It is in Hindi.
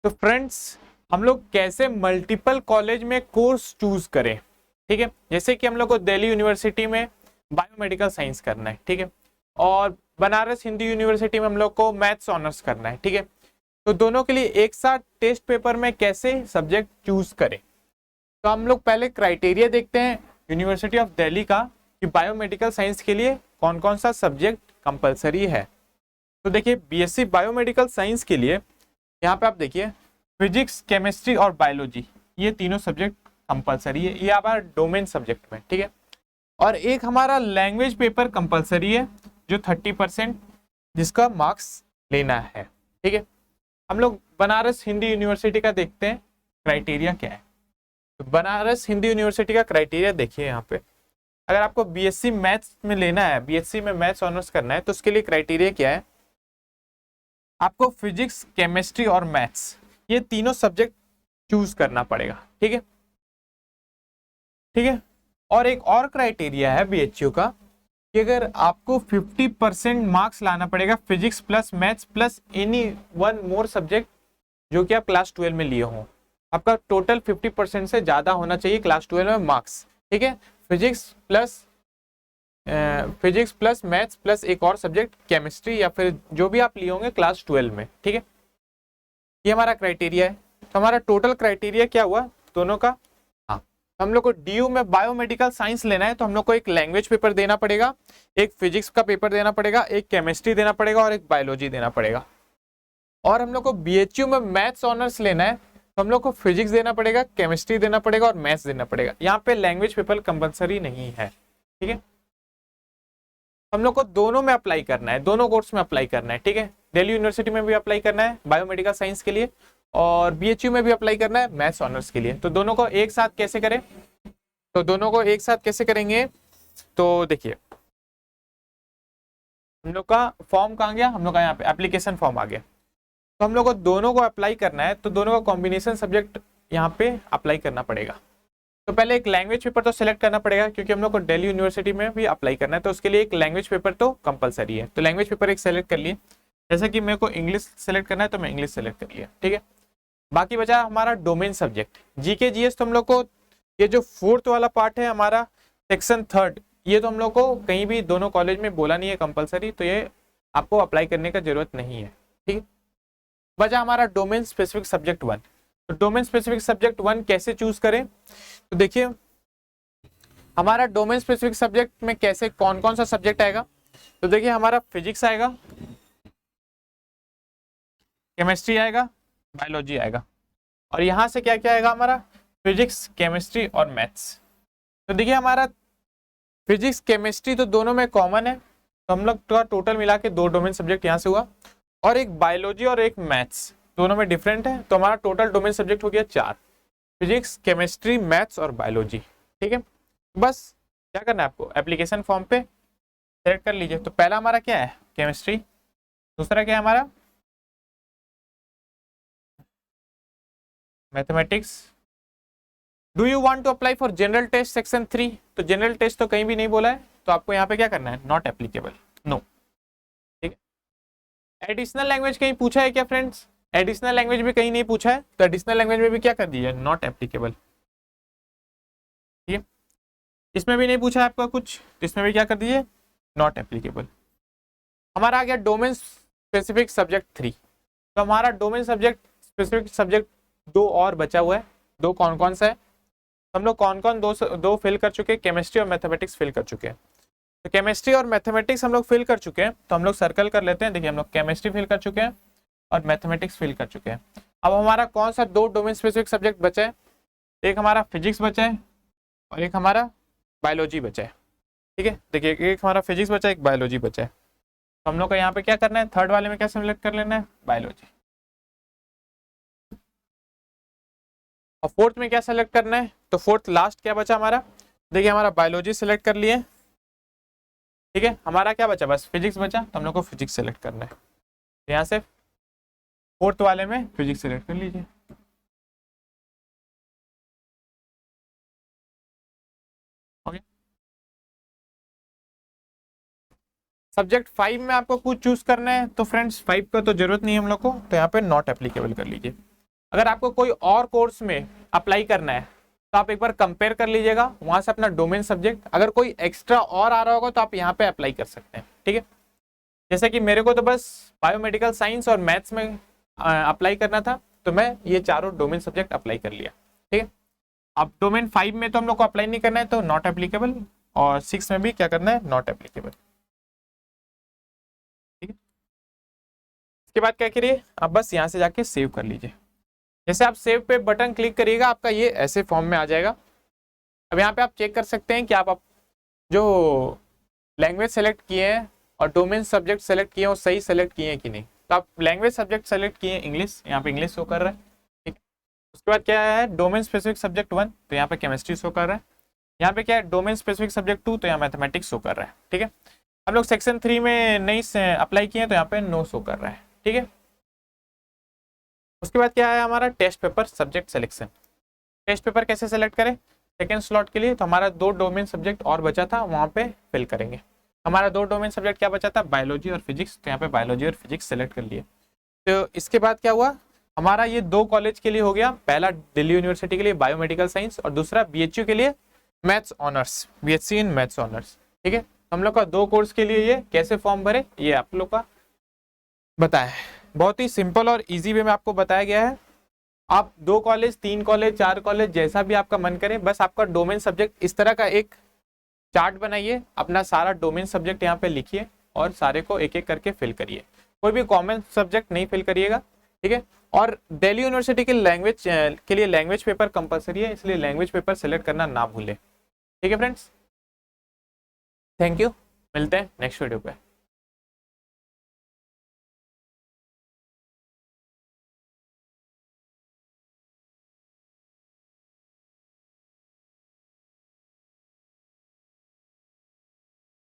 तो फ्रेंड्स हम लोग कैसे मल्टीपल कॉलेज में कोर्स चूज करें, ठीक है। जैसे कि हम लोग को दिल्ली यूनिवर्सिटी में बायोमेडिकल साइंस करना है, ठीक है, और बनारस हिंदू यूनिवर्सिटी में हम लोग को मैथ्स ऑनर्स करना है, ठीक है। तो दोनों के लिए एक साथ टेस्ट पेपर में कैसे सब्जेक्ट चूज करें, तो हम लोग पहले क्राइटेरिया देखते हैं यूनिवर्सिटी ऑफ दिल्ली का कि बायोमेडिकल साइंस के लिए कौन कौन सा सब्जेक्ट कंपलसरी है। तो देखिए बीएससी बायोमेडिकल साइंस के लिए यहाँ पे आप देखिए फिजिक्स, केमिस्ट्री और बायोलॉजी, ये तीनों सब्जेक्ट कंपलसरी है, ये हमारा डोमेन सब्जेक्ट में, ठीक है। और एक हमारा लैंग्वेज पेपर कंपलसरी है जो 30% जिसका मार्क्स लेना है, ठीक है। हम लोग बनारस हिंदू यूनिवर्सिटी का देखते हैं क्राइटेरिया क्या है। तो बनारस हिंदू यूनिवर्सिटी का क्राइटेरिया देखिए यहाँ पे, अगर आपको बीएससी मैथ्स में लेना है, बीएससी में मैथ्स ऑनर्स करना है, तो उसके लिए क्राइटेरिया क्या है, आपको फिजिक्स, केमिस्ट्री और मैथ्स ये तीनों सब्जेक्ट चूज करना पड़ेगा, ठीक है, ठीक है। और एक और क्राइटेरिया है बीएचयू का कि अगर आपको 50% मार्क्स लाना पड़ेगा physics plus maths plus any one more subject जो कि आप क्लास 12 में लिए हो, आपका टोटल 50% से ज्यादा होना चाहिए क्लास 12 में मार्क्स, ठीक है। फिजिक्स प्लस मैथ्स प्लस एक और सब्जेक्ट केमिस्ट्री या फिर जो भी आप लिए होंगे क्लास 12 में, ठीक है। ये हमारा क्राइटेरिया है। तो हमारा टोटल क्राइटेरिया क्या हुआ दोनों का, हाँ, हम लोग को डीयू में बायोमेडिकल साइंस लेना है तो हम लोग को एक लैंग्वेज पेपर देना पड़ेगा, एक फिजिक्स का पेपर देना पड़ेगा, एक केमिस्ट्री देना पड़ेगा और एक बायोलॉजी देना पड़ेगा। और हम लोग को बीएचयू में मैथ्स ऑनर्स लेना है तो हम लोग को फिजिक्स देना पड़ेगा, केमिस्ट्री देना पड़ेगा और मैथ्स देना पड़ेगा। यहाँ पे लैंग्वेज पेपर कंपलसरी नहीं है, ठीक है। हम लोग को दोनों में अप्लाई करना है, दोनों कोर्स में अप्लाई करना है, ठीक है। दिल्ली यूनिवर्सिटी में भी अप्लाई करना है बायोमेडिकल साइंस के लिए और बीएचयू में भी अप्लाई करना है मैथ्स ऑनर्स के लिए। तो दोनों को एक साथ कैसे करें, तो दोनों को एक साथ कैसे करेंगे, तो देखिए हम लोग का फॉर्म कहाँ गया, हम लोग का यहाँ पे एप्लीकेशन फॉर्म आ गया। तो हम लोग को दोनों को अप्लाई करना है तो दोनों का कॉम्बिनेशन सब्जेक्ट यहाँ पे अप्लाई करना पड़ेगा। तो पहले एक लैंग्वेज पेपर तो सिलेक्ट करना पड़ेगा क्योंकि हम लोग को दिल्ली यूनिवर्सिटी में भी अप्लाई करना है, तो उसके लिए एक लैंग्वेज पेपर तो कंपलसरी है। तो लैंग्वेज पेपर एक सेलेक्ट कर लिए, जैसे कि मेरे को इंग्लिश सेलेक्ट करना है तो मैं इंग्लिश सेलेक्ट कर लिया, ठीक है। बाकी बचा हमारा डोमेन सब्जेक्ट जीके जीएस। तो हम लोग को ये जो 4th वाला पार्ट है हमारा सेक्शन 3rd, ये तो हम लोग को कहीं भी दोनों कॉलेज में बोला नहीं है कंपलसरी, तो ये आपको अप्लाई करने का जरूरत नहीं है, ठीक है। बचा हमारा डोमेन स्पेसिफिक सब्जेक्ट 1। तो डोमेन स्पेसिफिक सब्जेक्ट 1 कैसे चूज करें, तो देखिए हमारा डोमेन स्पेसिफिक सब्जेक्ट में कैसे कौन कौन सा सब्जेक्ट आएगा, तो देखिए हमारा फिजिक्स आएगा, केमिस्ट्री आएगा, बायोलॉजी आएगा, और यहां से क्या क्या आएगा हमारा फिजिक्स, केमिस्ट्री और मैथ्स। तो देखिए हमारा फिजिक्स केमिस्ट्री तो दोनों में कॉमन है, तो हम लोग का टोटल मिला के 2 डोमेन सब्जेक्ट यहाँ से हुआ, और एक बायोलॉजी और एक मैथ्स दोनों में डिफरेंट है, तो हमारा टोटल डोमेन सब्जेक्ट हो गया 4, फिजिक्स, केमिस्ट्री, मैथ्स और बायोलॉजी, ठीक है। बस क्या करना है आपको, एप्लीकेशन फॉर्म पे सेलेक्ट कर लीजिए। तो पहला हमारा क्या है केमिस्ट्री, दूसरा क्या है हमारा mathematics. Do you want to apply for general test section 3, तो जनरल टेस्ट तो कहीं भी नहीं बोला है, तो आपको यहाँ पे क्या करना है, नॉट एप्लीकेबल, नो, ठीक है। एडिशनल लैंग्वेज कहीं पूछा है क्या फ्रेंड्स, एडिशनल लैंग्वेज भी कहीं नहीं पूछा है, तो एडिशनल लैंग्वेज में भी क्या कर दीजिए, नॉट एप्लीकेबल, ठीक है। इसमें भी नहीं पूछा है आपका कुछ, तो इसमें भी क्या कर दीजिए, नॉट एप्लीकेबल। हमारा आ गया डोमेन स्पेसिफिक सब्जेक्ट 3। तो हमारा डोमेन सब्जेक्ट स्पेसिफिक सब्जेक्ट 2 और बचा हुआ है, 2 कौन कौन सा है, हम लोग कौन कौन दो फिल कर चुके हैं, केमिस्ट्री और मैथमेटिक्स फिल कर चुके हैं। तो केमिस्ट्री और मैथमेटिक्स हम लोग फिल कर चुके हैं, तो हम लोग सर्कल कर लेते हैं। देखिए हम लोग केमिस्ट्री फिल कर चुके हैं और मैथमेटिक्स फिल कर चुके हैं। अब हमारा कौन सा 2 डोमेन स्पेसिफिक सब्जेक्ट बचा है, एक हमारा फिजिक्स बचा है और एक हमारा बायोलॉजी बचा है, ठीक है। देखिए एक हमारा फिजिक्स बचा है, एक बायोलॉजी बचा है। तो हम लोग को यहाँ पे क्या करना है, 3rd वाले में क्या सिलेक्ट कर लेना है, बायोलॉजी, और 4th में क्या सेलेक्ट करना है, तो 4th लास्ट क्या बचा हमारा, देखिए हमारा बायोलॉजी सेलेक्ट कर लिए, ठीक है। हमारा क्या बचा, बस फिजिक्स बचा, तो हम लोग को फिजिक्स सेलेक्ट करना है, तो यहाँ से 4th वाले में फिजिक्स सेलेक्ट कर लीजिए, ओके। सब्जेक्ट 5 में आपको कुछ चूज करना है, तो फ्रेंड्स 5 का तो जरूरत नहीं है हम लोग को, तो यहाँ पे नॉट एप्लीकेबल कर लीजिए। अगर आपको कोई और कोर्स में अप्लाई करना है तो आप एक बार कंपेयर कर लीजिएगा, वहां से अपना डोमेन सब्जेक्ट, अगर कोई एक्स्ट्रा और आ रहा होगा तो आप यहाँ पे अप्लाई कर सकते हैं। ठीक है, जैसे कि मेरे को तो बस बायोमेडिकल साइंस और मैथ्स में अप्लाई करना था, तो मैं ये चारों डोमेन सब्जेक्ट अप्लाई कर लिया। ठीक है, अब डोमेन 5 में तो हम लोग को अप्लाई नहीं करना है, तो नॉट एप्लीकेबल, और 6 में भी क्या करना है, नॉट एप्लीकेबल। ठीक है, इसके बाद क्या करिए, आप बस यहाँ से जाके सेव कर लीजिए। जैसे आप सेव पे बटन क्लिक करिएगा, आपका ये ऐसे फॉर्म में आ जाएगा। अब यहाँ पे आप चेक कर सकते हैं कि आप जो लैंग्वेज सेलेक्ट किए हैं और डोमेन सब्जेक्ट सेलेक्ट किए हैं वो सही सेलेक्ट किए हैं कि नहीं। तो आप लैंग्वेज सब्जेक्ट सेलेक्ट किए हैं इंग्लिश, यहाँ पे इंग्लिश शो कर रहा है। ठीक, उसके बाद क्या है, डोमेन स्पेसिफिक सब्जेक्ट 1, तो यहाँ पे केमिस्ट्री शो कर रहा है। यहाँ पे क्या है, डोमेन स्पेसिफिक सब्जेक्ट 2, तो यहाँ मैथमेटिक्स शो कर रहा है। ठीक है, हम लोग सेक्शन 3 में नहीं अप्लाई किए हैं, तो यहाँ पे नो शो कर रहा है। ठीक है, उसके बाद क्या है, हमारा test paper subject selection. Test paper कैसे सेलेक्ट करें सेकेंड स्लॉट के लिए, तो हमारा 2 डोमेन सब्जेक्ट और बचा था, वहाँ पे फिल करेंगे। हमारा 2 डोमेन सब्जेक्ट क्या बचा था, बायोलॉजी और फिजिक्स, तो यहाँ पे बायोलॉजी और फिजिक्स सेलेक्ट कर लिए। तो इसके बाद क्या हुआ, हमारा ये 2 कॉलेज के लिए हो गया, पहला दिल्ली यूनिवर्सिटी के लिए बायोमेडिकल साइंस और दूसरा BHU के लिए maths honours, BSc in maths honours. ठीक है, हम लोग का 2 कोर्स के लिए ये कैसे फॉर्म भरे ये आप लोग का बताया, बहुत ही सिंपल और इजी वे में आपको बताया गया है। आप 2 कॉलेज, 3 कॉलेज, 4 कॉलेज, जैसा भी आपका मन करे, बस आपका डोमेन सब्जेक्ट इस तरह का एक चार्ट बनाइए, अपना सारा डोमेन सब्जेक्ट यहाँ पे लिखिए और सारे को एक एक करके फिल करिए। कोई भी कॉमन सब्जेक्ट नहीं फिल करिएगा। ठीक है, और दिल्ली यूनिवर्सिटी के लैंग्वेज के लिए लैंग्वेज पेपर कंपलसरी है, इसलिए लैंग्वेज पेपर सेलेक्ट करना ना भूलें। ठीक है फ्रेंड्स, थैंक यू, मिलते हैं नेक्स्ट वीडियो पे।